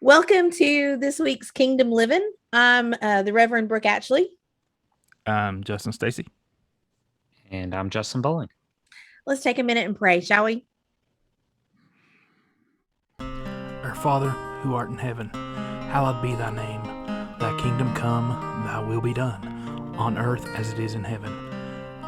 Welcome to this week's Kingdom Livin. I'm the Reverend Brooke Atchley. I'm Justin Stacy. And I'm Justin Bowling. Let's take a minute and pray, shall we? Our Father, who art in heaven, hallowed be thy name. Thy kingdom come, thy will be done, on earth as it is in heaven.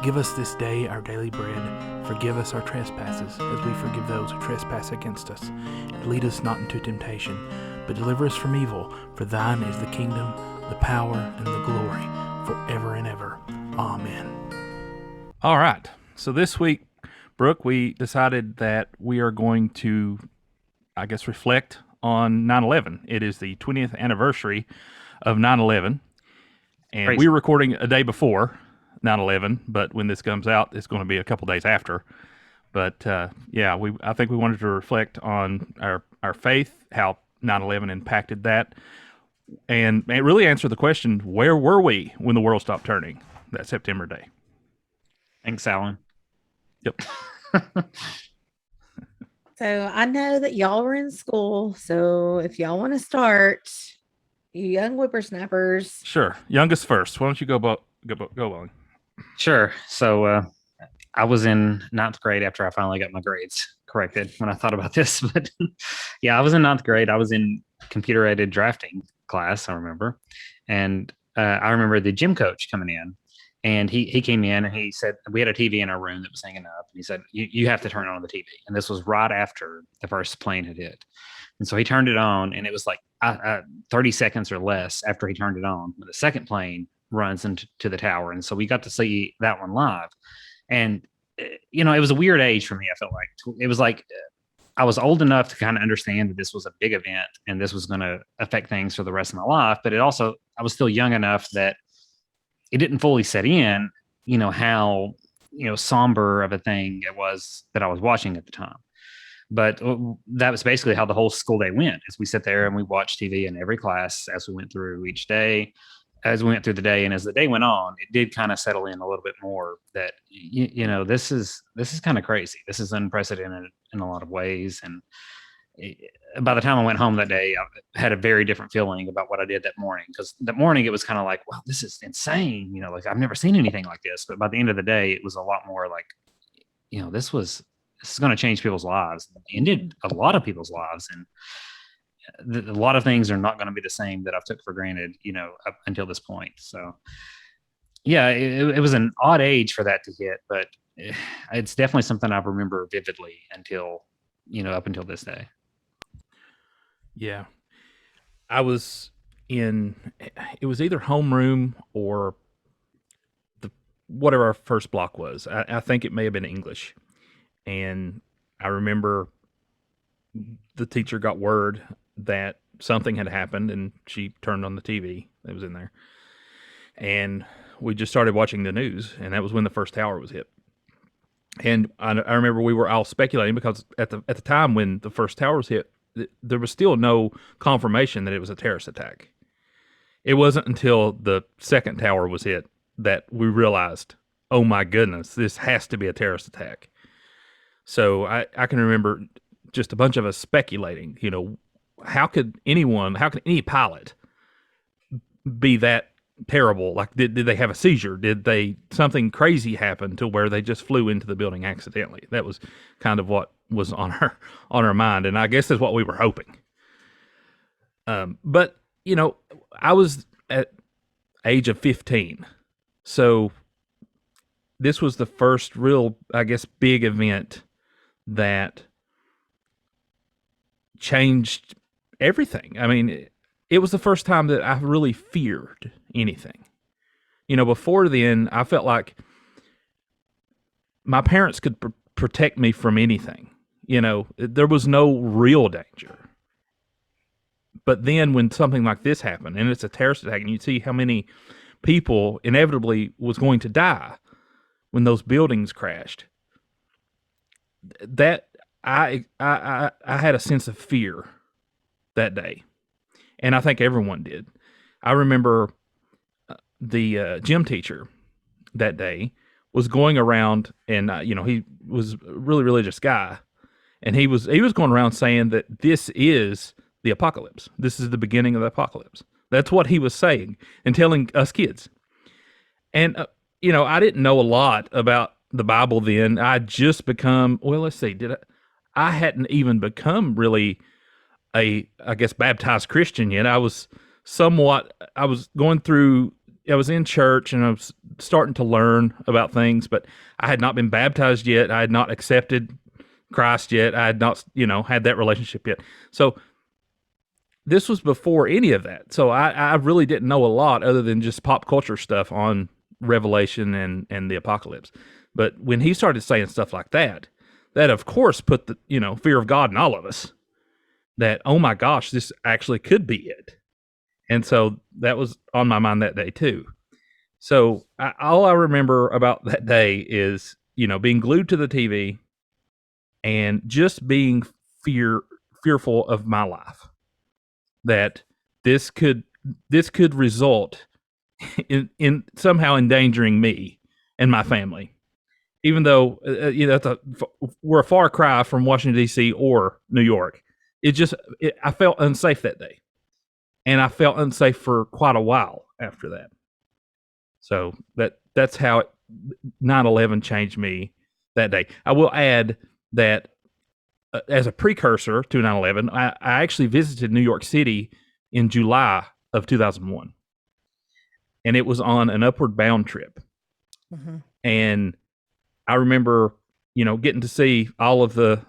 Give us this day our daily bread. Forgive us our trespasses, as we forgive those who trespass against us. And lead us not into temptation, but deliver us from evil. For thine is the kingdom, the power, and the glory, forever and ever. Amen. All right. So this week, Brooke, we decided that we are going to, reflect on 9/11. It is the 20th anniversary of 9/11. And Crazy. we were recording a day before 9/11, but when this comes out, it's going to be a couple days after. But I think we wanted to reflect on our faith, how 9/11 impacted that, and really answer the question, where were we when the world stopped turning that September day? Thanks, Alan. Yep. So I know that y'all were in school. So if y'all want to start, you young whippersnappers. Sure. Youngest first. Why don't you go Bowling? Sure. So I was in ninth grade after I finally got my grades corrected when I thought about this. But yeah, I was in ninth grade. I was in computer-aided drafting class, I remember. And I remember the gym coach coming in. And he came in and he said, we had a TV in our room that was hanging up. And he said, you have to turn on the TV. And this was right after the first plane had hit. And so he turned it on, and it was like 30 seconds or less after he turned it on when the second plane runs into the tower. And so we got to see that one live. And, it was a weird age for me. I felt like it was like I was old enough to kind of understand that this was a big event and this was going to affect things for the rest of my life. But I was still young enough that it didn't fully set in, how, somber of a thing it was that I was watching at the time. But that was basically how the whole school day went, is we sit there and we watched TV in every class as we went through each day, as we went through the day. And as the day went on, it did kind of settle in a little bit more that, this is kind of crazy. This is unprecedented in a lot of ways. And by the time I went home that day, I had a very different feeling about what I did that morning. Because that morning it was kind of like, wow, this is insane. Like I've never seen anything like this. But by the end of the day, it was a lot more like, this is going to change people's lives. It ended a lot of people's lives. And a lot of things are not going to be the same that I've took for granted, up until this point. So yeah, it was an odd age for that to hit, but it's definitely something I remember vividly until, up until this day. Yeah. It was either homeroom or whatever our first block was. I think it may have been English. And I remember the teacher got word that something had happened, and she turned on the TV that was in there. And we just started watching the news, and that was when the first tower was hit. And I remember we were all speculating because at the time when the first tower was hit, there was still no confirmation that it was a terrorist attack. It wasn't until the second tower was hit that we realized, oh my goodness, this has to be a terrorist attack. So I can remember just a bunch of us speculating, how could any pilot be that terrible? Like, did they have a seizure? Did something crazy happen to where they just flew into the building accidentally? That was kind of what was on our mind, and I guess that's what we were hoping. But I was at age of 15, so this was the first real, big event that changed everything. I mean, it was the first time that I really feared anything. Before then, I felt like my parents could protect me from anything. There was no real danger. But then when something like this happened, and it's a terrorist attack, and you see how many people inevitably was going to die when those buildings crashed, that I had a sense of fear that day. And I think everyone did. I remember the gym teacher that day was going around, and he was a really religious guy, and he was going around saying that this is the apocalypse. This is the beginning of the apocalypse. That's what he was saying and telling us kids. And, I didn't know a lot about the Bible then. I just become, let's see, I hadn't even become really I guess, baptized Christian yet. I was I was in church and I was starting to learn about things, but I had not been baptized yet. I had not accepted Christ yet. I had not, had that relationship yet. So this was before any of that. So I really didn't know a lot other than just pop culture stuff on Revelation and the apocalypse. But when he started saying stuff like that of course put the, fear of God in all of us, that, oh my gosh, this actually could be it. And so that was on my mind that day too. So all I remember about that day is, being glued to the TV and just being fearful of my life, that this could result in somehow endangering me and my family. Even though, we're a far cry from Washington, D.C. or New York. I felt unsafe that day. And I felt unsafe for quite a while after that. So that's how 9/11 changed me that day. I will add that as a precursor to 9/11, I actually visited New York City in July of 2001. And it was on an Upward Bound trip. Mm-hmm. And I remember, getting to see all of the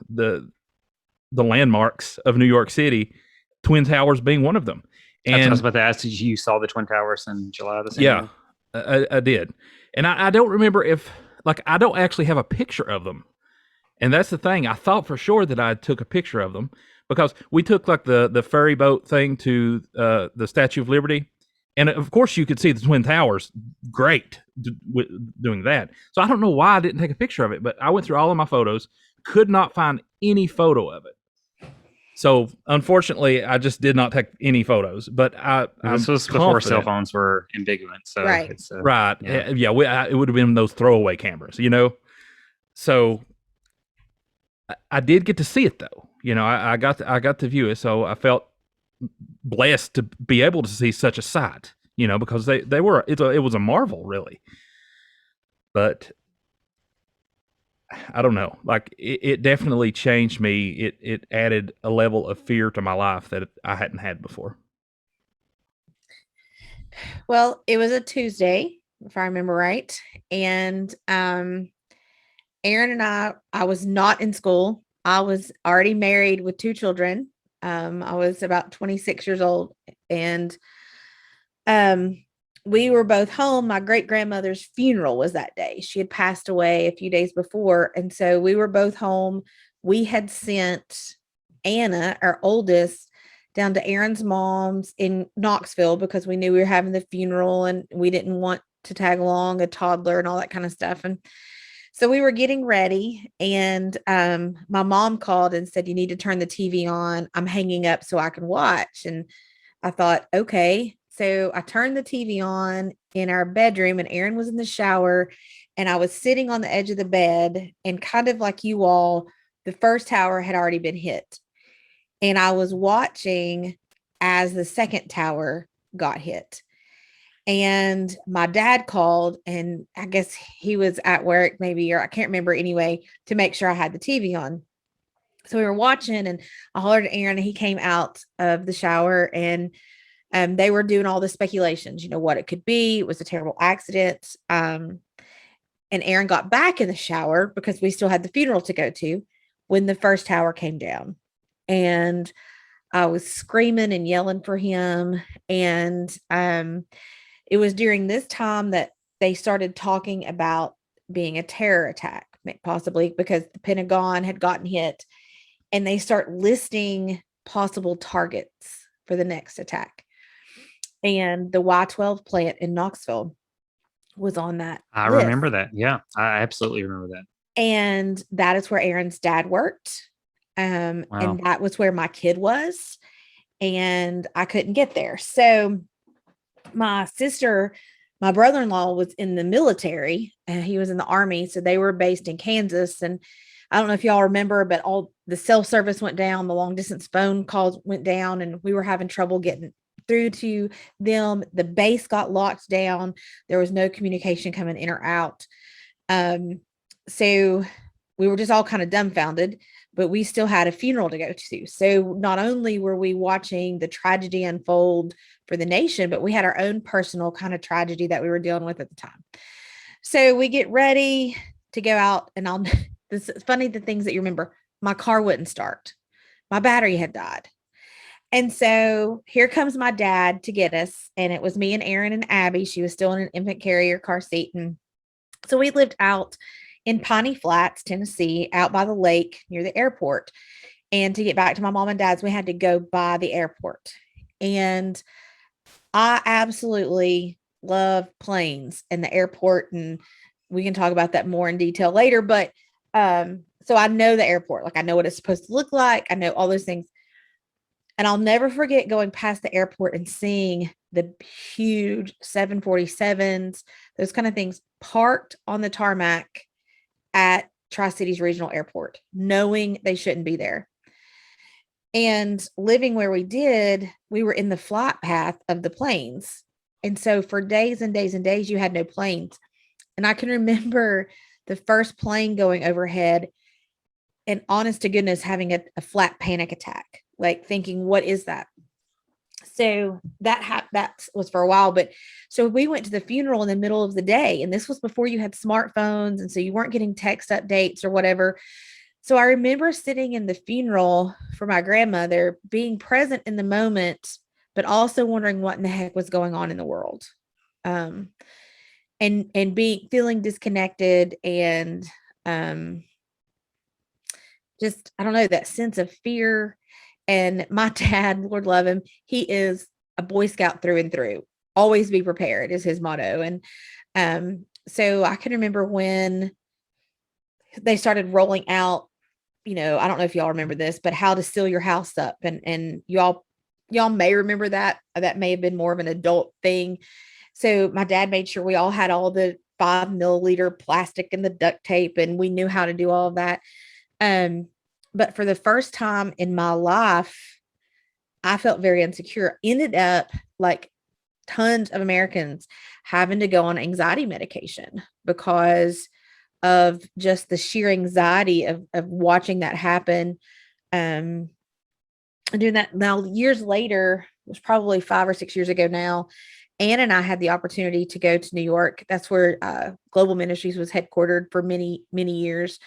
landmarks of New York City, Twin Towers being one of them. And I was And about to ask, did you saw the Twin Towers in July the same yeah, year? I did. And I don't remember I don't actually have a picture of them. And that's the thing. I thought for sure that I took a picture of them because we took the ferry boat thing to the Statue of Liberty. And of course you could see the Twin Towers. Great doing that. So I don't know why I didn't take a picture of it, but I went through all of my photos, could not find any photo of it. So unfortunately, I just did not take any photos. But this was before cell phones were ambiguous. So Right. It's, right. Yeah. It would have been those throwaway cameras, So I did get to see it though. I got to view it, so I felt blessed to be able to see such a sight. Because it was a marvel, really. But I don't know. It definitely changed me. It added a level of fear to my life that I hadn't had before. Well, it was a Tuesday, if I remember right. And Aaron and I was not in school. I was already married with 2 children. I was about 26 years old. And we were both home. My great grandmother's funeral was that day. She had passed away a few days before. And so we were both home. We had sent Anna, our oldest, down to Aaron's mom's in Knoxville because we knew we were having the funeral and we didn't want to tag along a toddler and all that kind of stuff. And so we were getting ready and my mom called and said, "You need to turn the TV on. I'm hanging up so I can watch." And I thought, okay. So I turned the TV on in our bedroom and Aaron was in the shower and I was sitting on the edge of the bed and kind of like you all, the first tower had already been hit. And I was watching as the second tower got hit. And my dad called and I guess he was at work maybe, or I can't remember anyway, to make sure I had the TV on. So we were watching and I hollered at Aaron and he came out of the shower and they were doing all the speculations, what it could be. It was a terrible accident. And Aaron got back in the shower because we still had the funeral to go to when the first tower came down. And I was screaming and yelling for him. And it was during this time that they started talking about being a terror attack, possibly because the Pentagon had gotten hit. And they start listing possible targets for the next attack. And the Y-12 plant in Knoxville was on that I list. remember that. Yeah, I absolutely remember that. And that is where Aaron's dad worked. Wow. And that was where my kid was. And I couldn't get there. So my brother-in-law was in the military and he was in the army. So they were based in Kansas. And I don't know if y'all remember, but all the cell service went down, the long distance phone calls went down, and we were having trouble getting through to them. The base got locked down. There was no communication coming in or out. So we were just all kind of dumbfounded, but we still had a funeral to go to. So not only were we watching the tragedy unfold for the nation, but we had our own personal kind of tragedy that we were dealing with at the time. So we get ready to go out, and this is funny, the things that you remember. My car wouldn't start. My battery had died. And so here comes my dad to get us. And it was me and Erin and Abby. She was still in an infant carrier car seat. And so we lived out in Piney Flats, Tennessee, out by the lake near the airport. And to get back to my mom and dad's, we had to go by the airport. And I absolutely love planes and the airport. And we can talk about that more in detail later. But so I know the airport, like I know what it's supposed to look like. I know all those things. And I'll never forget going past the airport and seeing the huge 747s, those kind of things parked on the tarmac at Tri-Cities Regional Airport, knowing they shouldn't be there. And living where we did, we were in the flight path of the planes. And so for days and days and days, you had no planes. And I can remember the first plane going overhead and honest to goodness, having a flat panic attack, like thinking, what is that? So that was for a while. But so we went to the funeral in the middle of the day, and this was before you had smartphones. And so you weren't getting text updates or whatever. So I remember sitting in the funeral for my grandmother, being present in the moment, but also wondering what in the heck was going on in the world. And feeling disconnected and just, I don't know, that sense of fear. And my dad, Lord love him, he is a Boy Scout through and through. Always be prepared is his motto. And so I can remember when they started rolling out, I don't know if y'all remember this, but how to seal your house up. And y'all may remember that. That may have been more of an adult thing. So my dad made sure we all had all the 5 milliliter plastic and the duct tape, and we knew how to do all of that. But for the first time in my life, I felt very insecure. Ended up like tons of Americans having to go on anxiety medication because of just the sheer anxiety of watching that happen. Doing that now years later, it was probably 5 or 6 years ago now. Ann and I had the opportunity to go to New York. That's where Global Ministries was headquartered for many, many years.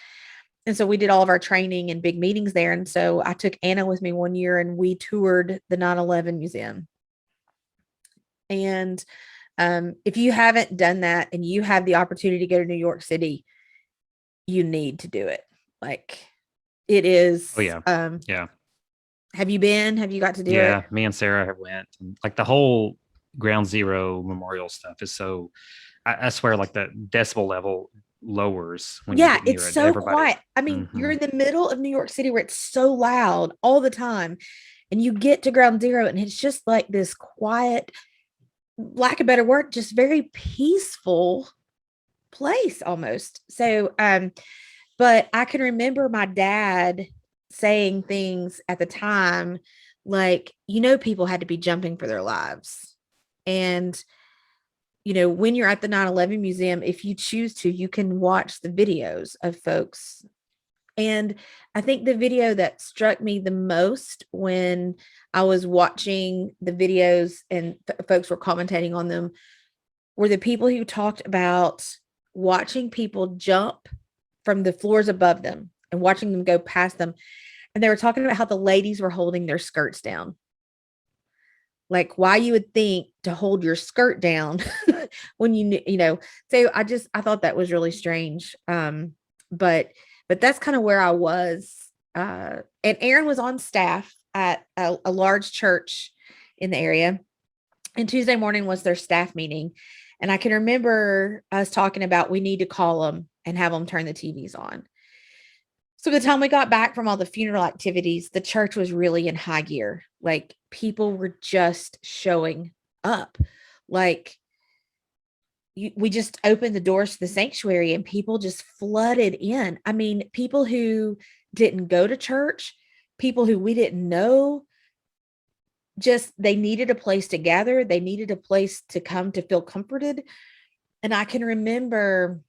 And so we did all of our training and big meetings there. And so I took Anna with me one year, and we toured the 9/11 Museum. And if you haven't done that and you have the opportunity to go to New York City, you need to do it. Like it is. Oh yeah. Yeah. Have you been? Have you got to do it? Yeah. Me and Sarah have went. And like the whole Ground Zero memorial stuff is so, I swear, like the decibel level lowers when you get near it's it. so Everybody, quiet. I mean, you're in the middle of New York City where it's so loud all the time, and you get to Ground Zero and it's just like this quiet, lack of a better word, just very peaceful place almost. So but I can remember my dad saying things at the time like, people had to be jumping for their lives. And when you're at the 9/11 Museum, if you choose to, you can watch the videos of folks. And I think the video that struck me the most when I was watching the videos and folks were commentating on them were the people who talked about watching people jump from the floors above them and watching them go past them. And they were talking about how the ladies were holding their skirts down. Like why you would think to hold your skirt down when so I thought that was really strange. But that's kind of where I was. And Aaron was on staff at a large church in the area. And Tuesday morning was their staff meeting. And I can remember us talking about, we need to call them and have them turn the TVs on. So by the time we got back from all the funeral activities, the church was really in high gear. Like people were just showing up. Like, we just opened the doors to the sanctuary and people just flooded in. I mean, people who didn't go to church, people who we didn't know, just they needed a place to gather. They needed a place to come to feel comforted. And I can remember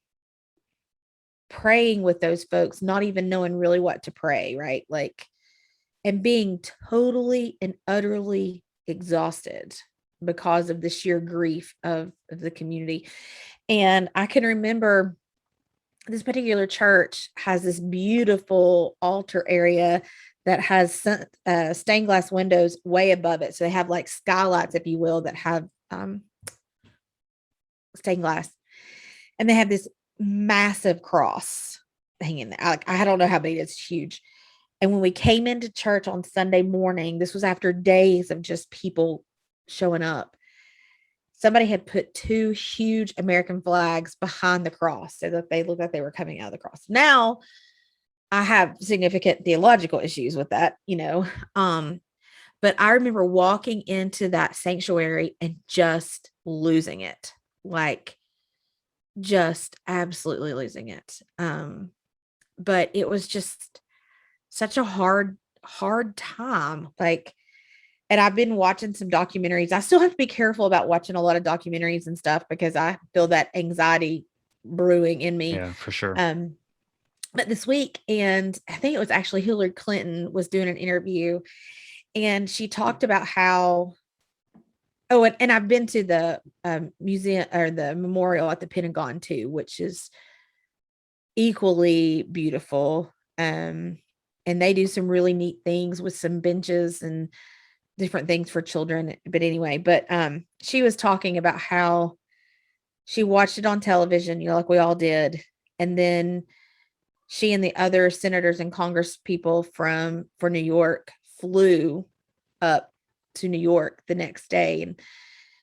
praying with those folks, not even knowing really what to pray, right? Like, and being totally and utterly exhausted because of the sheer grief of the community. And I can remember this particular church has this beautiful altar area that has stained glass windows way above it. So they have like skylights, if you will, that have stained glass. And they have this massive cross hanging there. Like, I don't know how big it is. It's huge. And when we came into church on Sunday morning, this was after days of just people showing up. Somebody had put 2 huge American flags behind the cross so that they looked like they were coming out of the cross. Now, I have significant theological issues with that, but I remember walking into that sanctuary and just losing it, like just absolutely losing it. But it was just such a hard time. Like, and I've been watching some documentaries. I still have to be careful about watching a lot of documentaries and stuff because I feel that anxiety brewing in me. Yeah, for sure. But this week, and I think it was actually Hillary Clinton was doing an interview, and she talked about how, and I've been to the museum or the memorial at the Pentagon too, which is equally beautiful. And they do some really neat things with some benches and different things for children. But anyway, she was talking about how she watched it on television, like we all did. And then she and the other senators and Congress people for New York flew up to New York the next day. And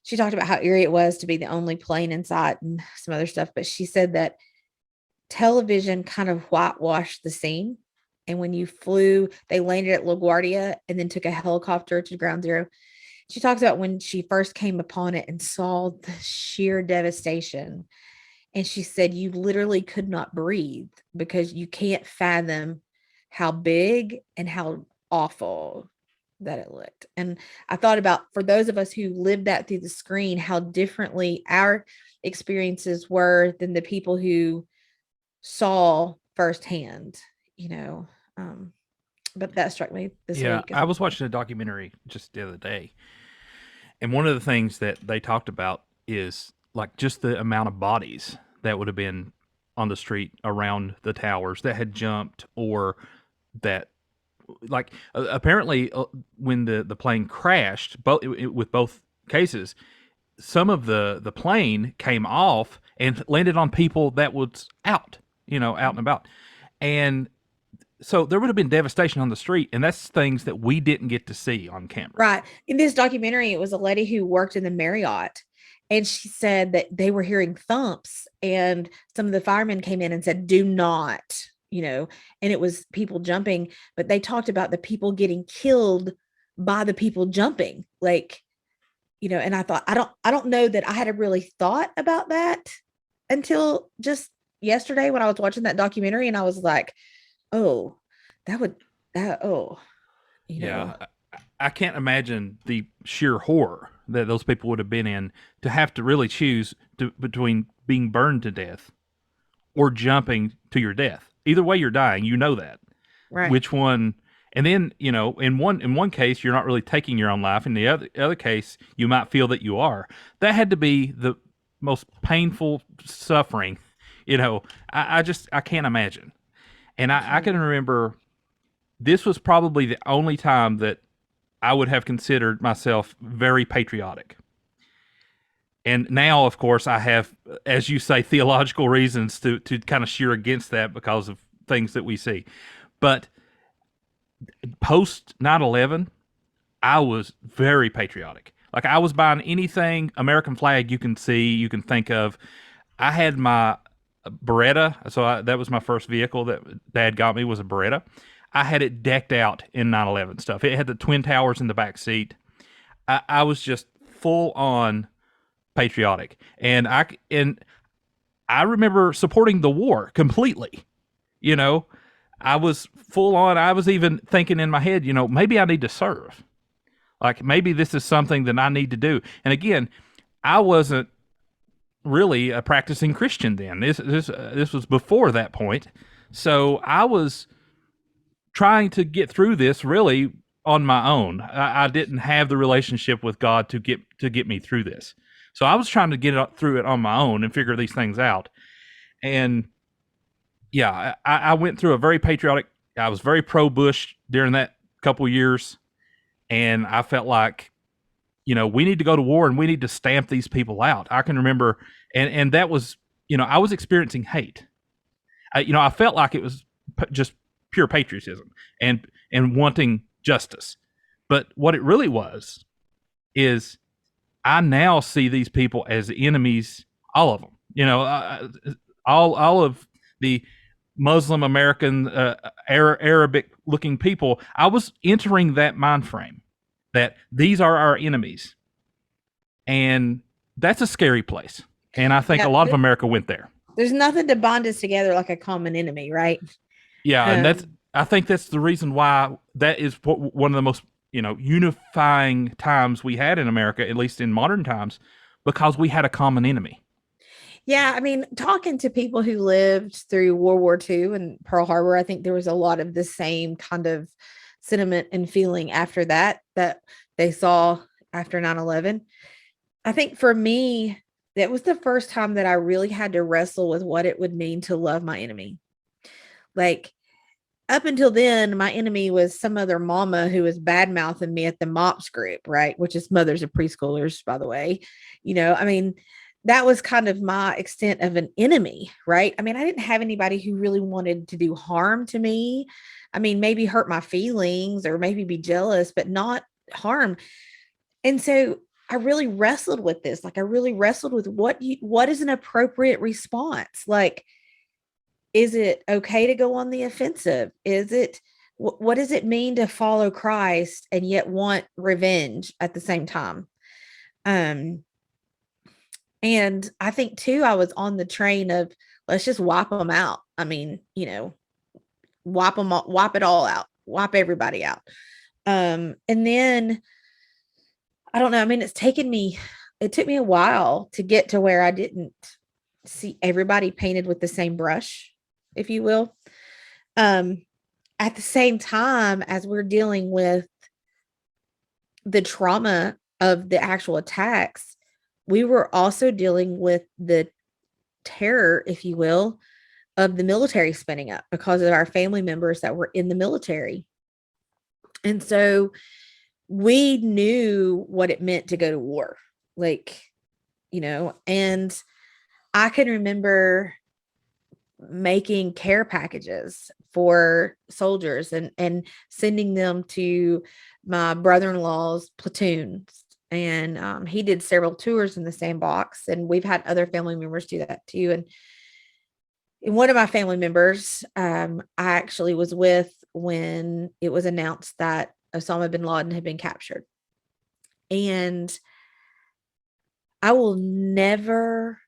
she talked about how eerie it was to be the only plane in sight and some other stuff. But she said that television kind of whitewashed the scene. And when you flew, they landed at LaGuardia and then took a helicopter to Ground Zero. She talks about when she first came upon it and saw the sheer devastation. And she said, you literally could not breathe because you can't fathom how big and how awful that it looked. And I thought about, for those of us who lived that through the screen, how differently our experiences were than the people who saw firsthand, but that struck me this week. I was watching a documentary just the other day, and one of the things that they talked about is like just the amount of bodies that would have been on the street around the towers that had jumped, or that like apparently when the plane crashed, with both cases, some of the plane came off and landed on people that was out and about. And so there would have been devastation on the street, and that's things that we didn't get to see on camera. Right. In this documentary, it was a lady who worked in the Marriott, and she said that they were hearing thumps, and some of the firemen came in and said, do not, and it was people jumping, but they talked about the people getting killed by the people jumping, like, and I thought, I don't know that I had really thought about that until just yesterday when I was watching that documentary, and I was like, oh, yeah, I can't imagine the sheer horror that those people would have been in to have to really choose between being burned to death or jumping to your death. Either way, you're dying. That. Right. Which one? And then in one case, you're not really taking your own life. In the other case, you might feel that you are. That had to be the most painful suffering. I can't imagine. And I can remember this was probably the only time that I would have considered myself very patriotic. And now, of course, I have, as you say, theological reasons to kind of sheer against that because of things that we see. But post 9/11, I was very patriotic. Like, I was buying anything American flag you can think of. I had my Beretta, so that was my first vehicle that Dad got me, was a Beretta. I had it decked out in 9/11 stuff. It had the Twin Towers in the back seat. I was just full on patriotic. And I remember supporting the war completely. You know, I was full on. I was even thinking in my head, you know, maybe I need to serve. Like maybe this is something that I need to do. And again, I wasn't really a practicing Christian then. This was before that point. So I was trying to get through this really on my own. I didn't have the relationship with God to get me through this. So I was trying to get through it on my own and figure these things out. And yeah, I went through a very patriotic. I was very pro Bush during that couple years, and I felt like, you know, we need to go to war and we need to stamp these people out. I can remember, and that was, you know, I was experiencing hate. You know, I felt like it was just pure patriotism and wanting justice. But what it really was is I now see these people as enemies, all of them. You know, all of the Muslim American, Arabic looking people. I was entering that mind frame that these are our enemies. And that's a scary place. And I think a lot of America went there. There's nothing to bond us together like a common enemy, right? Yeah, and I think that's the reason why that is one of the most, you know, unifying times we had in America, at least in modern times, because we had a common enemy. Yeah, I mean, talking to people who lived through World War II and Pearl Harbor, I think there was a lot of the same kind of sentiment and feeling after that they saw after 9/11. I think for me, that was the first time that I really had to wrestle with what it would mean to love my enemy. Like, up until then, my enemy was some other mama who was bad mouthing me at the MOPS group, right? Which is mothers of preschoolers, by the way. You know, I mean, that was kind of my extent of an enemy, right? I mean, I didn't have anybody who really wanted to do harm to me. I mean, maybe hurt my feelings or maybe be jealous, but not harm. And so I really wrestled with this. Like, I really wrestled with what is an appropriate response? Like, is it okay to go on the offensive? Is it, what does it mean to follow Christ and yet want revenge at the same time? And I think too, I was on the train of, let's just wipe them out. I mean, you know, wipe it all out, wipe everybody out. And then I don't know. I mean, it took me a while to get to where I didn't see everybody painted with the same brush, if you will. At the same time as we're dealing with the trauma of the actual attacks, we were also dealing with the terror, if you will, of the military spinning up because of our family members that were in the military. And so we knew what it meant to go to war, like, you know, and I can remember making care packages for soldiers and sending them to my brother-in-law's platoons. And he did several tours in the sandbox, and we've had other family members do that too. And one of my family members, I actually was with when it was announced that Osama bin Laden had been captured. And I will never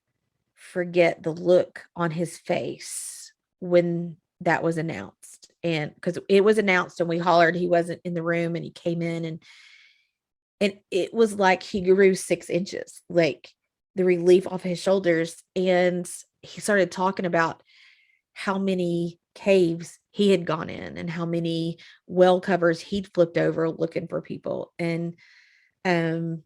forget the look on his face when that was announced. And because it was announced and we hollered, he wasn't in the room, and he came in and it was like he grew 6 inches, like the relief off his shoulders. And he started talking about how many caves he had gone in and how many well covers he'd flipped over looking for people. And, you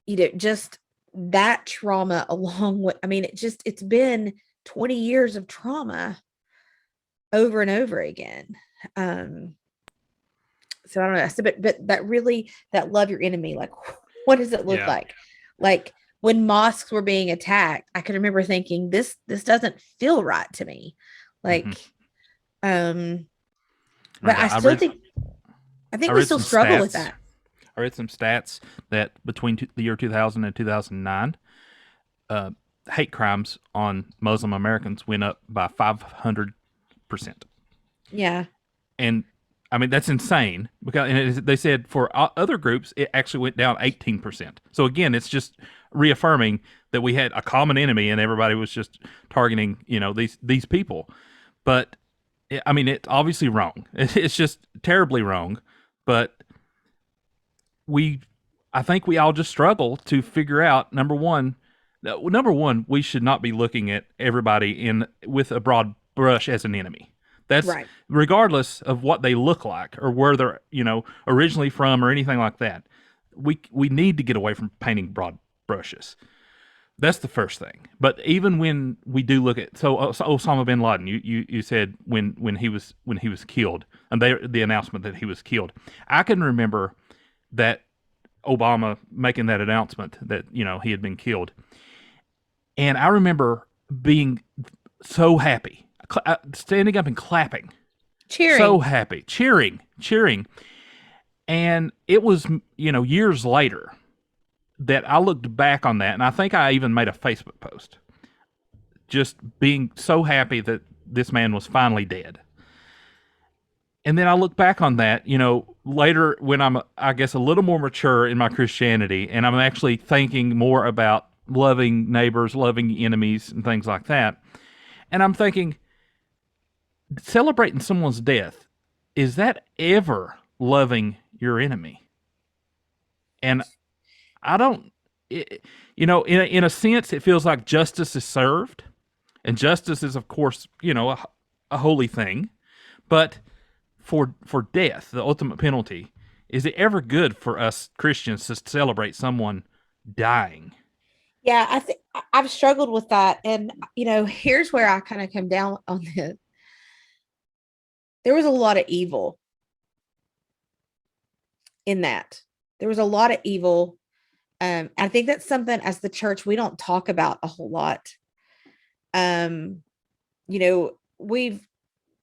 know, just that trauma along with, I mean, it's been 20 years of trauma over and over again. So I don't know. So, but that love your enemy, like, what does it look like? Like when mosques were being attacked, I can remember thinking this doesn't feel right to me. Like, but I think we still struggle with that. I read some stats that between the year 2000 and 2009, hate crimes on Muslim Americans went up by 500%. Yeah. And I mean, that's insane because they said for other groups, it actually went down 18%. So again, it's just reaffirming that we had a common enemy and everybody was just targeting, these people. But I mean, it's obviously wrong. It's just terribly wrong. But I think we all just struggle to figure out, number one, we should not be looking at everybody with a broad brush as an enemy. That's Right. regardless of what they look like or where they're, originally from or anything like that. We need to get away from painting broad brushes. That's the first thing. But even when we do look at Osama bin Laden, you said when he was killed, and the announcement that he was killed, I can remember that Obama making that announcement that he had been killed, and I remember being so happy, standing up and clapping, Cheering. so happy, cheering, and it was years later that I looked back on that, and I think I even made a Facebook post, just being so happy that this man was finally dead. And then I look back on that, later when I'm, I guess, a little more mature in my Christianity, and I'm actually thinking more about loving neighbors, loving enemies, and things like that. And I'm thinking, celebrating someone's death, is that ever loving your enemy? And I don't, in a sense, it feels like justice is served, and justice is, of course, a holy thing. But for death, the ultimate penalty, is it ever good for us Christians to celebrate someone dying? Yeah, I think I've struggled with that, and here's where I kind of come down on this. There was a lot of evil in that. There was a lot of evil. I think that's something as the church we don't talk about a whole lot.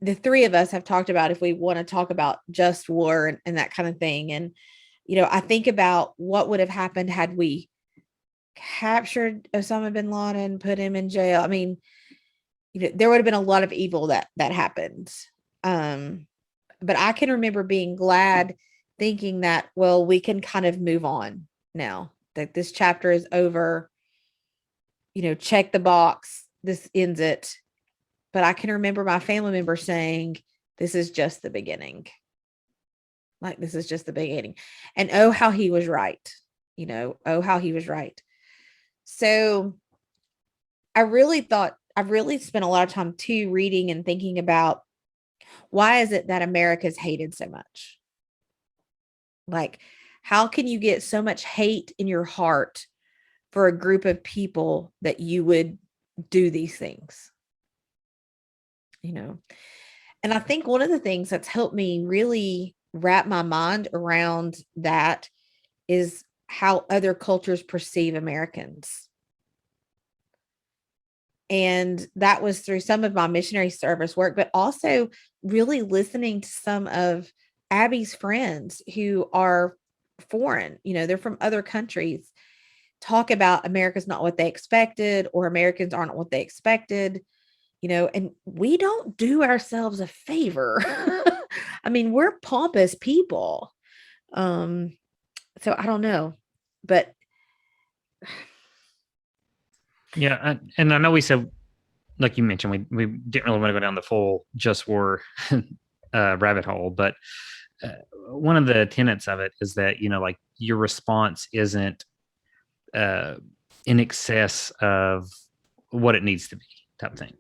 The three of us have talked about if we want to talk about just war and that kind of thing. And, I think about what would have happened had we captured Osama bin Laden, put him in jail. I mean, there would have been a lot of evil that happened. But I can remember being glad, thinking that, well, we can kind of move on now. That this chapter is over, check the box, this ends it. But I can remember my family members saying, this is just the beginning. Like, this is just the beginning. And oh, how he was right. Oh, how he was right. So I've really spent a lot of time too reading and thinking about, why is it that America's hated so much? Like, how can you get so much hate in your heart for a group of people that you would do these things? And I think one of the things that's helped me really wrap my mind around that is how other cultures perceive Americans. And that was through some of my missionary service work, but also really listening to some of Abby's friends who are foreign, they're from other countries, talk about America's not what they expected, or Americans aren't what they expected, and we don't do ourselves a favor. I mean, we're pompous people. So I don't know, but yeah. And I know we said, like you mentioned, we didn't really want to go down the full just war rabbit hole, but one of the tenets of it is that, like, your response isn't in excess of what it needs to be, type of thing.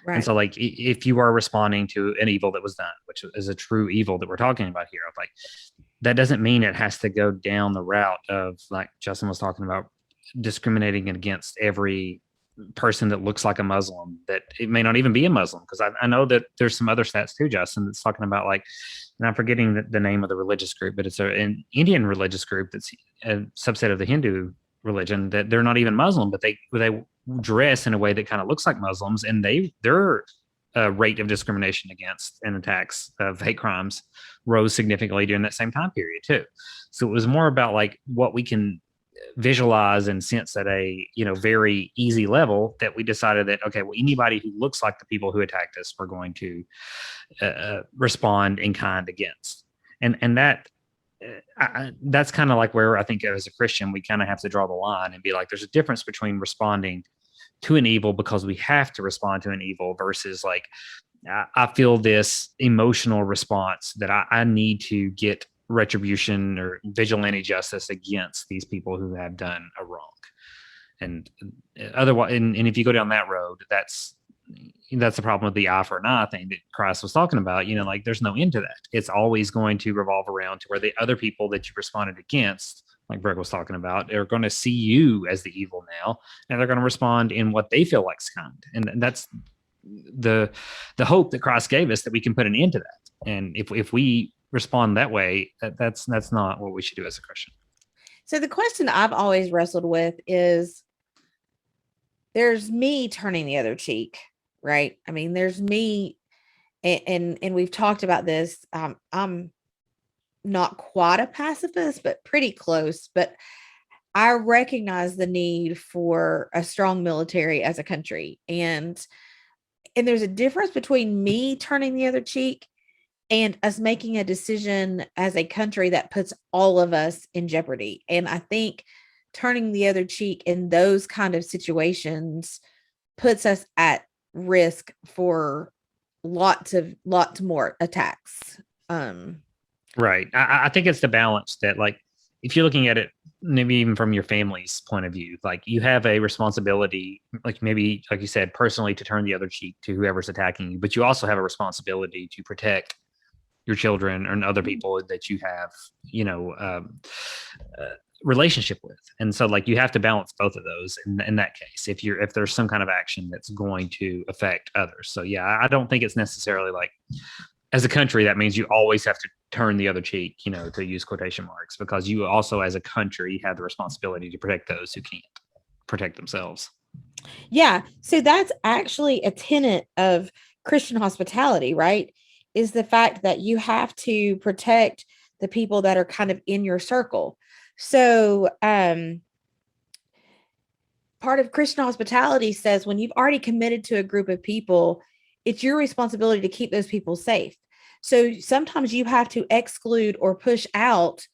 Right. And so, like, if you are responding to an evil that was done, which is a true evil that we're talking about here, like, that doesn't mean it has to go down the route of, like Justin was talking about, discriminating against every person that looks like a Muslim, that it may not even be a Muslim. Because I know that there's some other stats too, Justin, that's talking about, like, and I'm forgetting the name of the religious group, but it's an Indian religious group that's a subset of the Hindu religion, that they're not even Muslim, but they dress in a way that kind of looks like Muslims, and their rate of discrimination against and attacks of hate crimes rose significantly during that same time period too. So it was more about, like, what we can visualize and sense at a very easy level that we decided that, okay, well, anybody who looks like the people who attacked us, we're going to respond in kind against. And that's kind of like where I think as a Christian we kind of have to draw the line and be like, there's a difference between responding to an evil because we have to respond to an evil versus like, I feel this emotional response that I need to get retribution or vigilante justice against these people who have done a wrong. And otherwise, and if you go down that road, that's the problem with the eye for an eye thing that Christ was talking about. Like there's no end to that. It's always going to revolve around to where the other people that you responded against, like Greg was talking about, are going to see you as the evil now, and they're going to respond in what they feel like is kind. And that's the hope that Christ gave us, that we can put an end to that. And if we respond that way, that's not what we should do as a Christian. So the question I've always wrestled with is, there's me turning the other cheek, right? I mean, there's me, and we've talked about this. I'm not quite a pacifist, but pretty close. But I recognize the need for a strong military as a country, and there's a difference between me turning the other cheek and us making a decision as a country that puts all of us in jeopardy. And I think turning the other cheek in those kind of situations puts us at risk for lots more attacks. Right. I think it's the balance that, like, if you're looking at it, maybe even from your family's point of view, like you have a responsibility, like maybe, like you said, personally to turn the other cheek to whoever's attacking you, but you also have a responsibility to protect your children and other people that you have, relationship with. And so like you have to balance both of those in that case, if there's some kind of action that's going to affect others. So yeah, I don't think it's necessarily like, as a country, that means you always have to turn the other cheek, to use quotation marks, because you also as a country have the responsibility to protect those who can't protect themselves. Yeah. So that's actually a tenet of Christian hospitality, right? Is the fact that you have to protect the people that are kind of in your circle. So part of Christian hospitality says when you've already committed to a group of people, it's your responsibility to keep those people safe. So sometimes you have to exclude or push out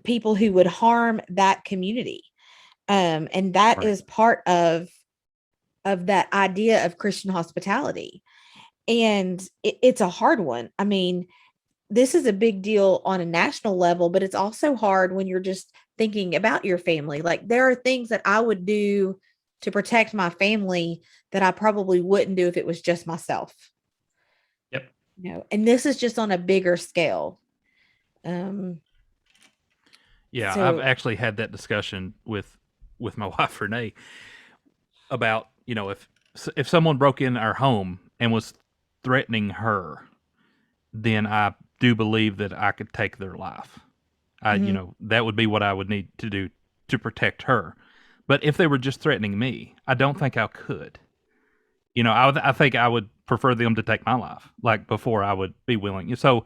people who would harm that community. And that is part of that idea of Christian hospitality. And it's a hard one. I mean, this is a big deal on a national level, but it's also hard when you're just thinking about your family. Like there are things that I would do to protect my family that I probably wouldn't do if it was just myself. Yep. And this is just on a bigger scale. Yeah, I've actually had that discussion with my wife Renee about, if someone broke in our home and was threatening her, then I do believe that I could take their life. That would be what I would need to do to protect her. But if they were just threatening me, I don't think I could. I think I would prefer them to take my life, like before I would be willing. So,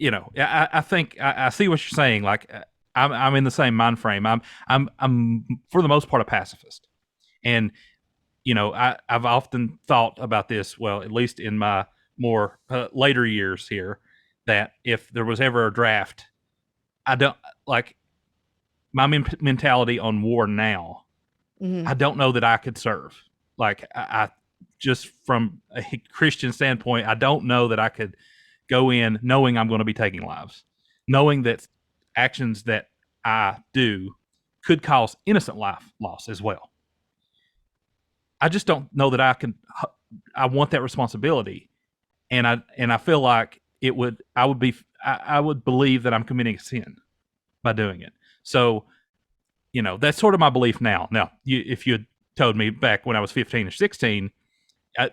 I think I see what you're saying. Like I'm in the same mind frame. I'm for the most part a pacifist, and I've often thought about this. Well, at least in my more later years here, that if there was ever a draft, I don't like my mentality on war now. Mm-hmm. I don't know that I could serve. Like I just from a Christian standpoint, I don't know that I could go in knowing I'm going to be taking lives, knowing that actions that I do could cause innocent life loss as well. I just don't know that I can. I want that responsibility, and I feel like I would believe that I'm committing a sin by doing it. So, that's sort of my belief now. Now, if you had told me back when I was 15 or 16,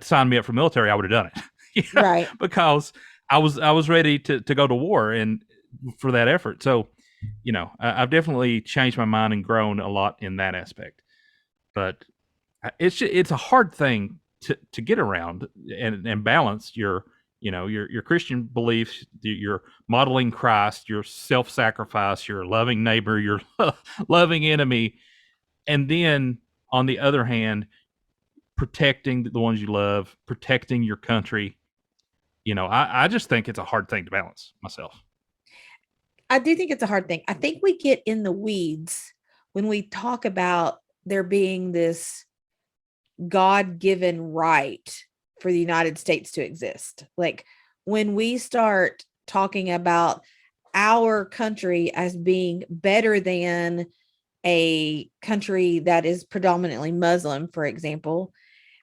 signed me up for military, I would have done it, right? Because I was ready to go to war and for that effort. So, I've definitely changed my mind and grown a lot in that aspect. But it's a hard thing to get around and balance your your Christian beliefs, your modeling Christ, your self-sacrifice, your loving neighbor, your loving enemy, and then on the other hand, protecting the ones you love, protecting your country. I just think it's a hard thing to balance myself. I do think it's a hard thing. I think we get in the weeds when we talk about there being this God-given right for the United States to exist. Like when we start talking about our country as being better than a country that is predominantly Muslim, for example,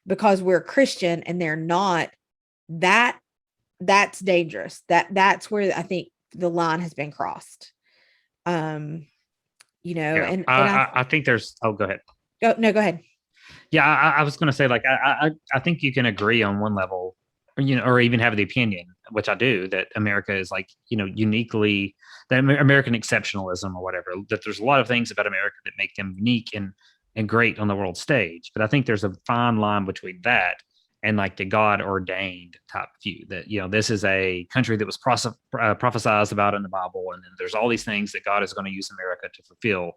because we're Christian and they're not, that's dangerous. That's where I think the line has been crossed. And I think there's. Oh, go ahead. go ahead. Yeah, I was going to say, like, I think you can agree on one level, or even have the opinion, which I do, that America is like, uniquely, that American exceptionalism or whatever, that there's a lot of things about America that make them unique and great on the world stage. But I think there's a fine line between that and like the God ordained type view that, this is a country that was prophesied about in the Bible. And then there's all these things that God is going to use America to fulfill.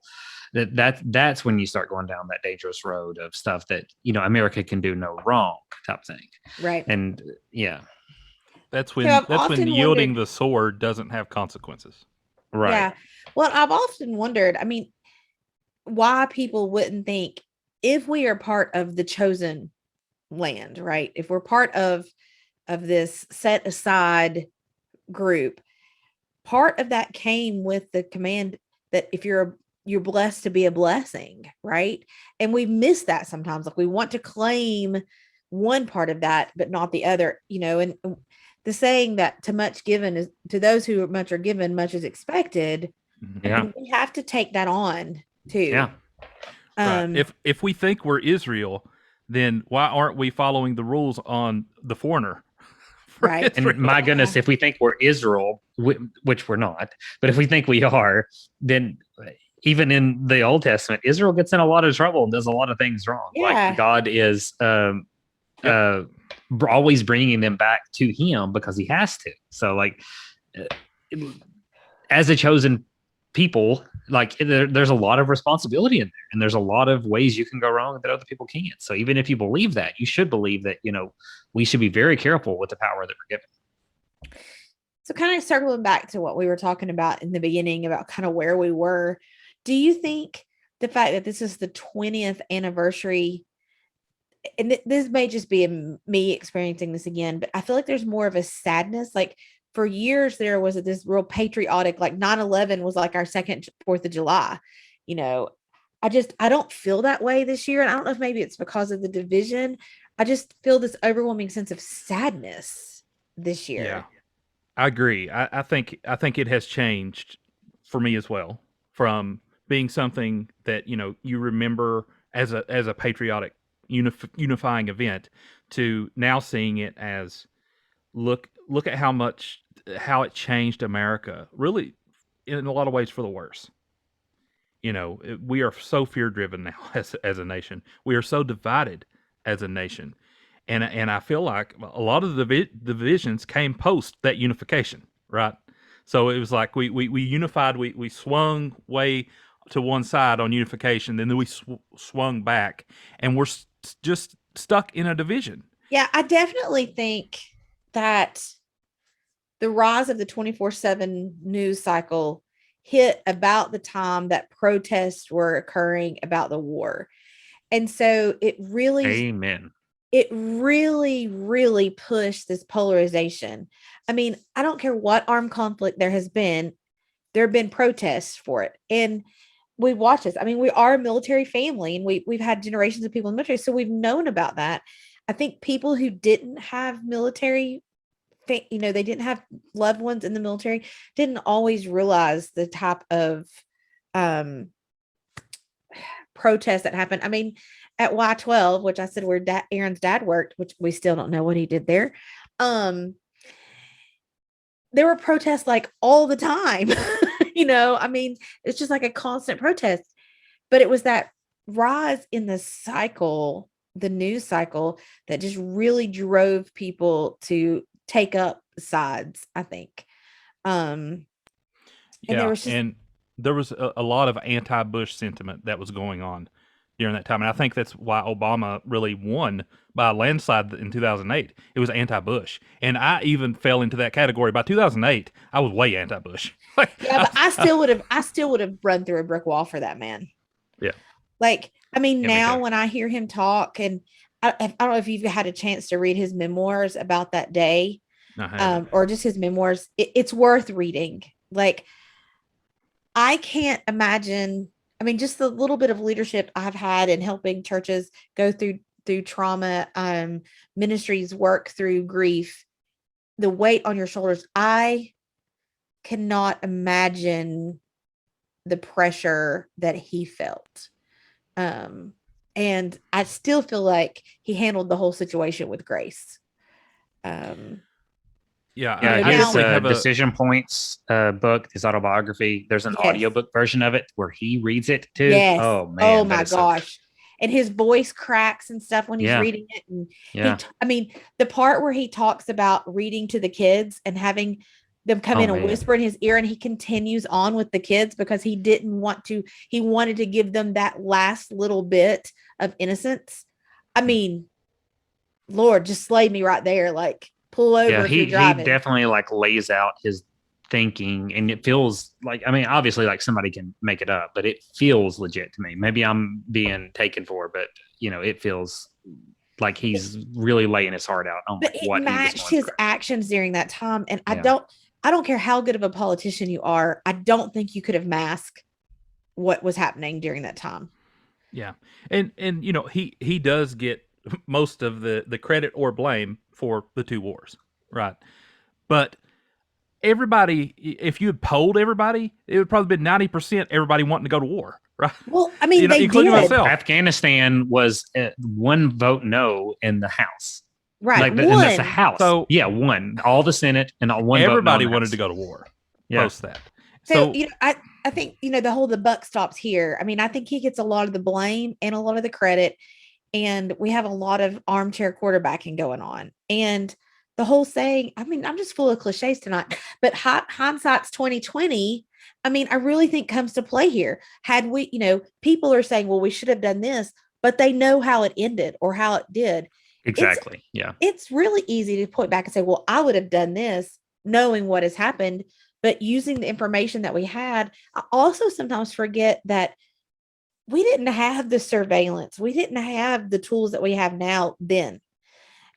That's when you start going down that dangerous road of stuff that, America can do no wrong type thing. Right. And that's when yielding the sword doesn't have consequences. Right. Yeah. Well, I've often wondered, why people wouldn't think, if we are part of the chosen land, right? If we're part of this set aside group, part of that came with the command that if you're blessed to be a blessing, right? And we miss that sometimes. Like we want to claim one part of that, but not the other, and the saying that to much given is to those who much are given, much is expected. Yeah. And we have to take that on too. Yeah. Right. If we think we're Israel, then why aren't we following the rules on the foreigner? Right. And my goodness, if we think we're Israel, which we're not, but if we think we are, then even in the Old Testament, Israel gets in a lot of trouble and does a lot of things wrong. Yeah. Like God is always bringing them back to him because he has to. So like as a chosen people, like there's a lot of responsibility in there, and there's a lot of ways you can go wrong that other people can't. So even if you believe that, you should believe that, we should be very careful with the power that we're given. So kind of circling back to what we were talking about in the beginning about kind of where we were, do you think the fact that this is the 20th anniversary, and this may just be me experiencing this again, but I feel like there's more of a sadness. Like for years there was this real patriotic, like 9/11 was like our second 4th of July. I don't feel that way this year. And I don't know if maybe it's because of the division. I just feel this overwhelming sense of sadness this year. Yeah, I agree. I think it has changed for me as well, from being something that, you remember as a patriotic unifying event, to now seeing it as look at how it changed America, really in a lot of ways for the worse. We are so fear driven now as a nation. We are so divided as a nation. And I feel like a lot of the divisions came post that unification, right? So it was like we unified, we swung way to one side on unification, then we swung back, and we're just stuck in a division. Yeah, I definitely think that the rise of the 24/7 news cycle hit about the time that protests were occurring about the war. And so it really really pushed this polarization. I don't care what armed conflict there have been protests for it. And we watch this. We are a military family, and we've had generations of people in the military. So we've known about that. I think people who didn't have military, they didn't have loved ones in the military, didn't always realize the type of protests that happened. At Y12, which I said where Aaron's dad worked, which we still don't know what he did there. There were protests like all the time. It's just like a constant protest. But it was that rise in the cycle, the news cycle, that just really drove people to take up sides, I think. And there was just, and there was a lot of anti-Bush sentiment that was going on during that time, and I think that's why Obama really won by a landslide in 2008. It was anti-Bush, and I even fell into that category. By 2008, I was way anti-Bush. yeah, but I still would have run through a brick wall for that man. Yeah. Like, I mean, Yeah, me now too. when I hear him talk, and I don't know if you've had a chance to read his memoirs about that day, I haven't. or just his memoirs, it's worth reading. Like, I can't imagine. I mean, just the little bit of leadership I've had in helping churches go through trauma, ministries work through grief, the weight on your shoulders. I cannot imagine the pressure that he felt. And I still feel like he handled the whole situation with grace. Yeah, Yeah, I his definitely have a Decision Points book, his autobiography. There's an Yes. audiobook version of it where he reads it too. Yes. Oh man. Oh that my is so gosh. And his voice cracks and stuff when he's Yeah. reading it. And Yeah. I mean, the part where he talks about reading to the kids and having them come Oh, in and man. whisper in his ear, and he continues on with the kids because he didn't want to, he wanted to give them that last little bit of innocence. I mean, Lord, just slay me right there. Like, pull over Yeah, if you're he driving. definitely like lays out his thinking, and it feels like, I mean, obviously like somebody can make it up, but it feels legit to me. Maybe I'm being taken for, but you know, it feels like he's really laying his heart out on But like, it what he was matched going his through. actions during that time. And Yeah. I don't care how good of a politician you are. I don't think you could have masked what was happening during that time. Yeah, and you know, he does get most of the credit or blame for the two wars, right? But everybody, if you had polled everybody, it would probably be 90% everybody wanting to go to war, right? Well, I mean, You know, they including did. myself. Afghanistan was one vote no in the House. Right. Like, and that's the One. House. So- yeah, one. All the Senate and all one Everybody vote no in the wanted House. to go to war. Yeah. Post that. So, you know, I think, you know, the buck stops here. I mean, I think he gets a lot of the blame and a lot of the credit. And we have a lot of armchair quarterbacking going on. And the whole saying, I mean, I'm just full of cliches tonight, but hindsight's 2020. I mean, I really think comes to play here. Had we, you know, people are saying, well, we should have done this, but they know how it ended or how it did. Exactly. Yeah. It's really easy to point back and say, well, I would have done this knowing what has happened, but using the information that we had. I also sometimes forget that we didn't have the surveillance. We didn't have the tools that we have now then,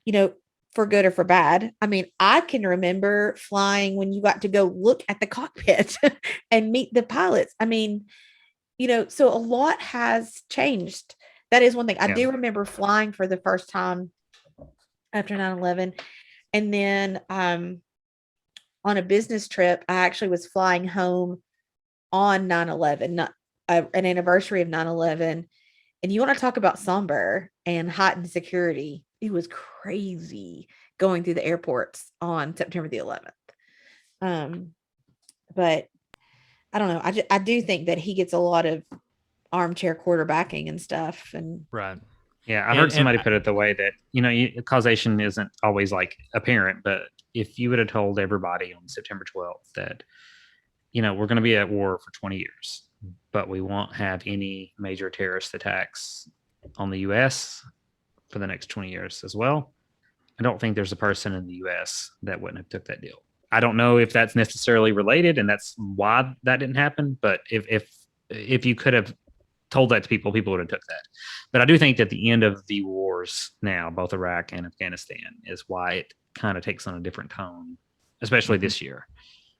you know, for good or for bad. I mean, I can remember flying when you got to go look at the cockpit and meet the pilots. I mean, you know, so a lot has changed. That is one thing. I Yeah. do remember flying for the first time after 9/11. And then on a business trip, I actually was flying home on 9/11, not an anniversary of 9/11. And you want to talk about somber and heightened security. It was crazy going through the airports on September the 11th. But I don't know. I do think that he gets a lot of armchair quarterbacking and stuff. And right. Yeah, I And- heard somebody and- put it the way that, you know, causation isn't always like apparent, but if you would have told everybody on September 12th that, you know, we're going to be at war for 20 years, but we won't have any major terrorist attacks on the U.S. for the next 20 years as well, I don't think there's a person in the U.S. that wouldn't have took that deal. I don't know if that's necessarily related and that's why that didn't happen, but if you could have told that to people, people would have took that. But I do think that the end of the wars now, both Iraq and Afghanistan, is why it kind of takes on a different tone, especially this year.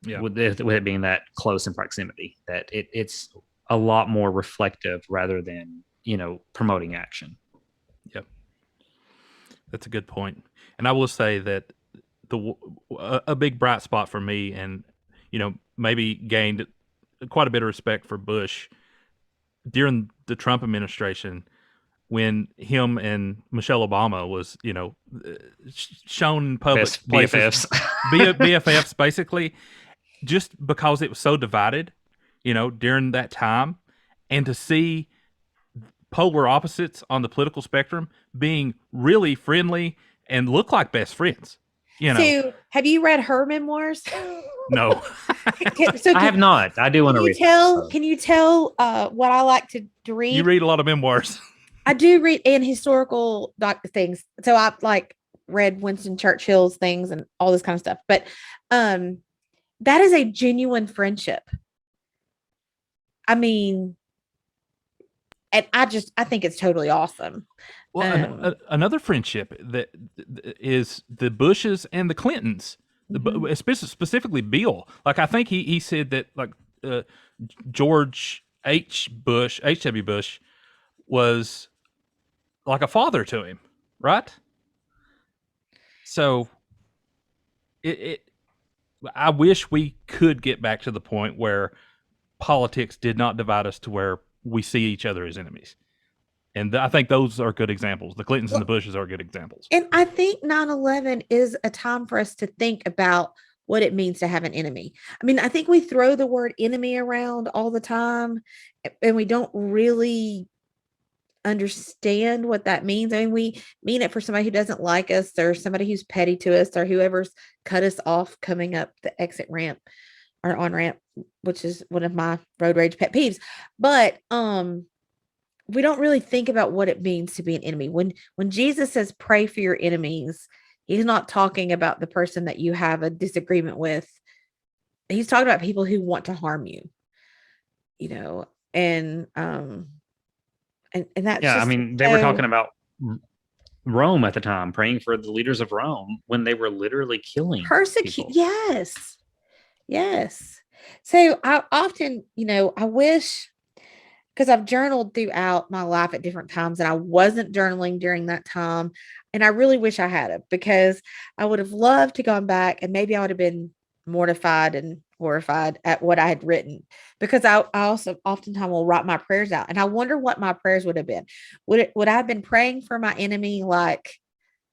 Yeah. With it being that close in proximity, that it's a lot more reflective rather than, you know, promoting action. Yep. That's a good point. And I will say that a big bright spot for me, and, you know, maybe gained quite a bit of respect for Bush during the Trump administration, when him and Michelle Obama was, you know, shown in public Best places, BFFs. BFFs, basically, just because it was so divided, you know, during that time, and to see polar opposites on the political spectrum being really friendly and look like best friends. You know, So, have you read her memoirs? no. So I have not. I do want to read. Can you tell what I like to read? You read a lot of memoirs. I do read and historical things. So I like read Winston Churchill's things and all this kind of stuff. But that is a genuine friendship. I mean, and I think it's totally awesome. Well, another friendship that is the Bushes and the Clintons, specifically Bill. Like I think he said that like George H.W. Bush was like a father to him, right? So I wish we could get back to the point where politics did not divide us to where we see each other as enemies. And I think those are good examples. The Clintons and the Bushes are good examples. And I think 9/11 is a time for us to think about what it means to have an enemy. I mean, I think we throw the word enemy around all the time and we don't really understand what that means. I mean, we mean it for somebody who doesn't like us or somebody who's petty to us or whoever's cut us off coming up the exit ramp or on ramp, which is one of my road rage pet peeves. But we don't really think about what it means to be an enemy. When Jesus says pray for your enemies, he's not talking about the person that you have a disagreement with. He's talking about people who want to harm you, you know, and that's I mean, they were talking about Rome at the time, praying for the leaders of Rome when they were literally killing people. Yes. So I often, I wish, because I've journaled throughout my life at different times and I wasn't journaling during that time. And I really wish I had it because I would have loved to gone back and maybe I would have been mortified and horrified at what I had written, because I also oftentimes will write my prayers out and I wonder what my prayers would have been. Would I have been praying for my enemy, like,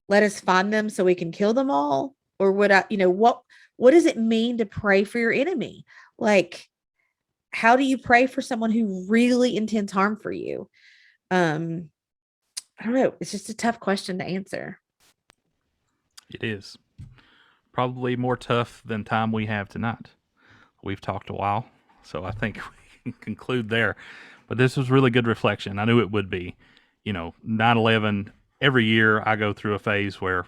let us find them so we can kill them all? Or would I, what does it mean to pray for your enemy? Like, how do you pray for someone who really intends harm for you? I don't know. It's just a tough question to answer. It is probably more tough than time we have tonight. We've talked a while, so I think we can conclude there. But this was really good reflection. I knew it would be. 9/11, every year I go through a phase where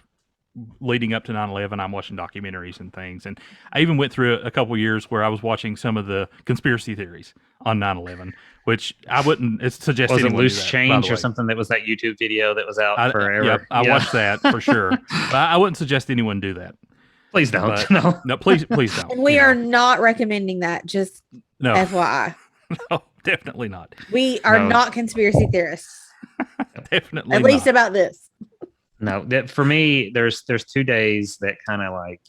leading up to 9/11, I'm watching documentaries and things. And I even went through a couple years where I was watching some of the conspiracy theories on 9/11, which I wouldn't suggest. Was it anyone Loose do that, Change or something? That was that YouTube video that was out forever. Yeah, I watched that for sure. But I wouldn't suggest anyone do that. Please don't. But, no, please don't. And we are not recommending that. Just FYI. No, definitely not. We are not conspiracy theorists. Definitely At least about this. No, for me, there's 2 days that kind of like,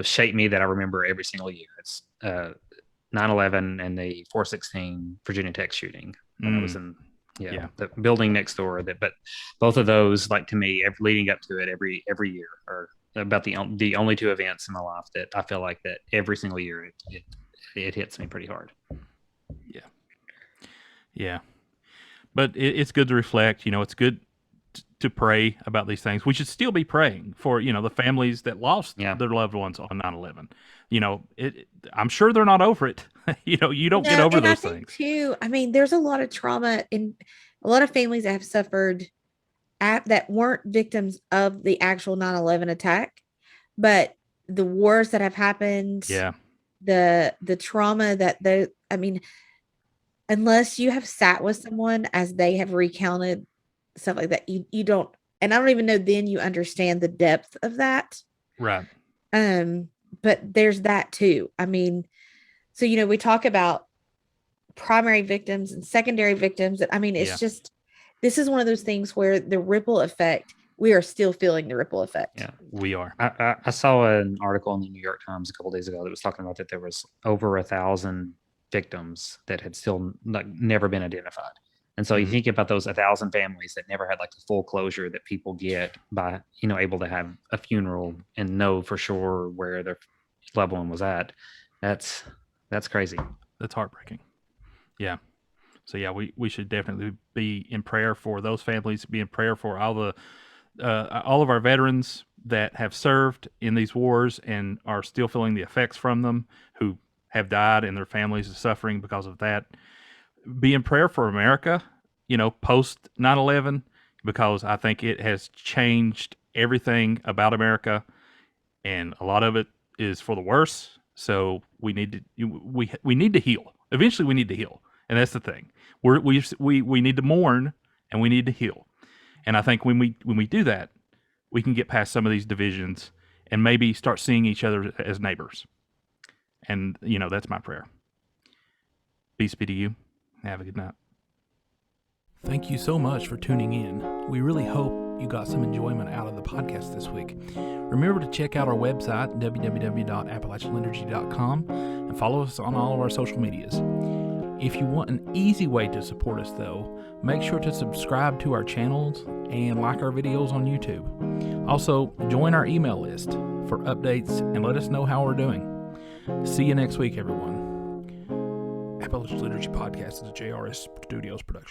shape me that I remember every single year. It's 9/11 and the 416 Virginia Tech shooting when I was in the building next door. But both of those, like, to me, leading up to it every year are about the only two events in my life that I feel like that every single year it hits me pretty hard. Yeah. But it's good to reflect. It's good to pray about these things. We should still be praying for, the families that lost their loved ones on 9/11. I'm sure they're not over it. You don't get over those things. Too, I mean, there's a lot of trauma in a lot of families that have suffered that weren't victims of the actual 9/11 attack, but the wars that have happened, the trauma that unless you have sat with someone as they have recounted stuff like that, you don't, and I don't even know then you understand the depth of that. Right. But there's that too. I mean, so, we talk about primary victims and secondary victims. I mean, it's just, this is one of those things where the ripple effect, we are still feeling the ripple effect. Yeah, we are. I saw an article in the New York Times a couple days ago that was talking about that there was over 1,000 victims that had still never been identified. And so you think about those 1,000 families that never had like the full closure that people get by, able to have a funeral and know for sure where their loved one was at. That's crazy. That's heartbreaking. Yeah. So we should definitely be in prayer for those families, be in prayer for all all of our veterans that have served in these wars and are still feeling the effects from them, who have died and their families are suffering because of that. Be in prayer for America, post 9/11, because I think it has changed everything about America, and a lot of it is for the worse. So we need to heal. Eventually, we need to heal, and that's the thing. We need to mourn and we need to heal. And I think when we do that, we can get past some of these divisions and maybe start seeing each other as neighbors. And that's my prayer. Peace be to you. Have a good night. Thank you so much for tuning in. We really hope you got some enjoyment out of the podcast this week. Remember to check out our website, www.appalachianliturgy.com, and follow us on all of our social medias. If you want an easy way to support us, though, make sure to subscribe to our channels and like our videos on YouTube. Also, join our email list for updates and let us know how we're doing. See you next week, everyone. Appalachian Liturgy Podcast is a JRS Studios production.